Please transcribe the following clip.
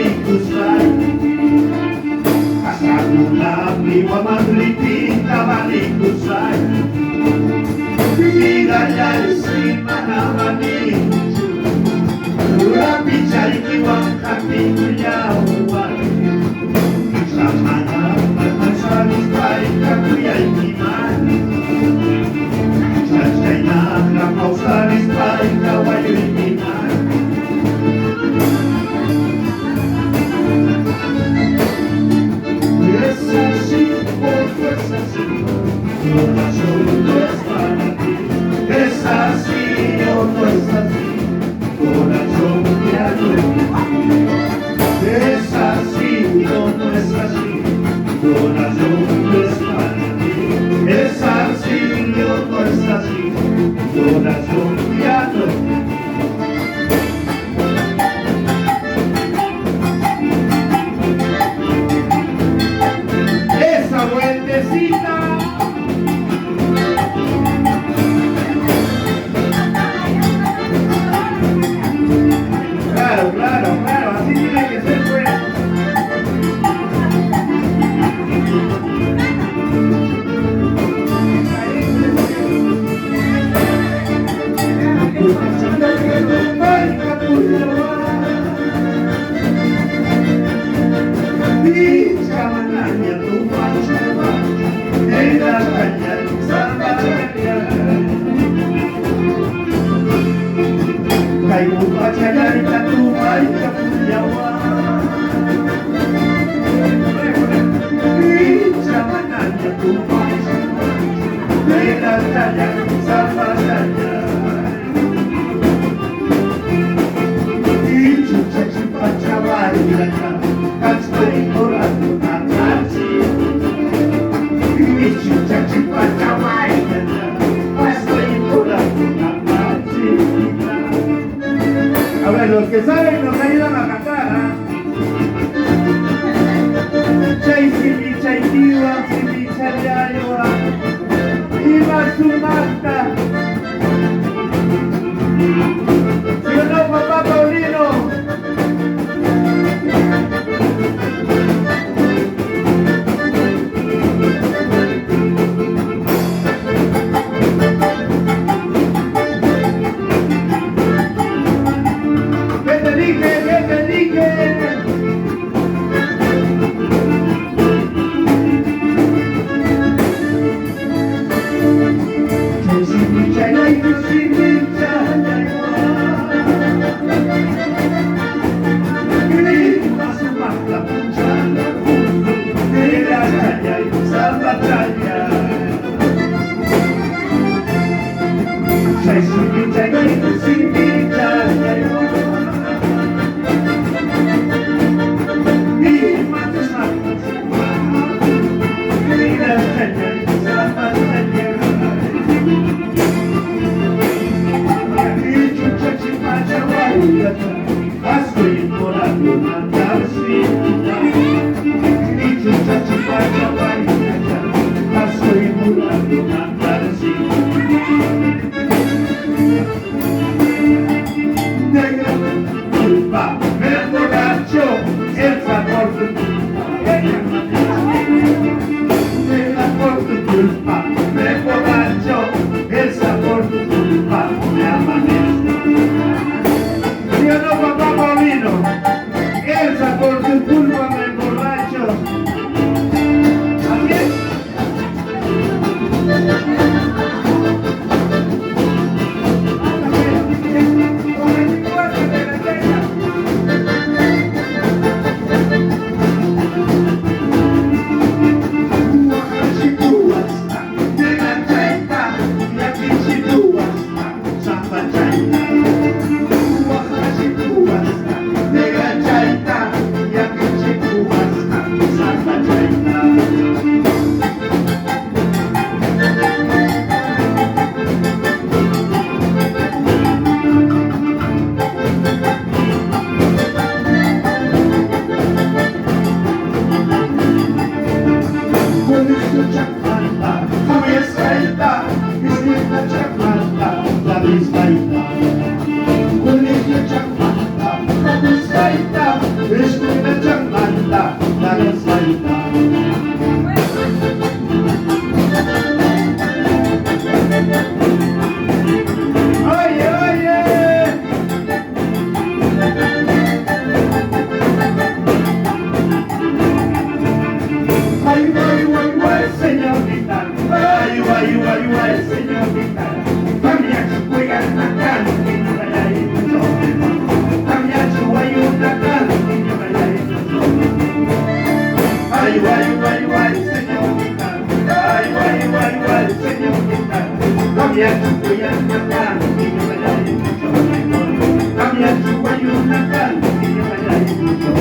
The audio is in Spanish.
balikusay Asaguna piwa maglipita balikusay Bigaya isima na manichu Urapi chay kiwang kapikuya uwan Samana magmasalis pa'y kakuya'y iman Sa'y nakakausalis pa'y kawayo'y iman Es así, porque es así, corazón no es para ti. Es así o no es así, corazón ya no es para ti. Es así o no es así, corazón no es para ti. Es así o no es así, corazón ya no es para ti. Vueltecita claro, claro, claro, así tiene que ser pues. A ver, los que saben nos ayudan a cantar, ¿ah? Chay simi chay tiwa, simi chayayoa, iba sumata. ¿Sí o no, papá Paulino? ¿Qué te dije? ¿Qué te dije? escuela chamanda, la salta. Oye, oye. Ay, guay, guay, guay, señorita. Ay, guay, guay, guay, señorita. Cambia su cuelga en la cara, que no vaya a ir mucho. Cambia su guay una cara, que no vaya a ir mucho. Ay, guay, guay, guay, señorita. Ay, guay, guay, guay, señorita. Cambia su cuelga en la cara, que no vaya a ir mucho. Cambia su guay una cara, que no vaya a ir mucho.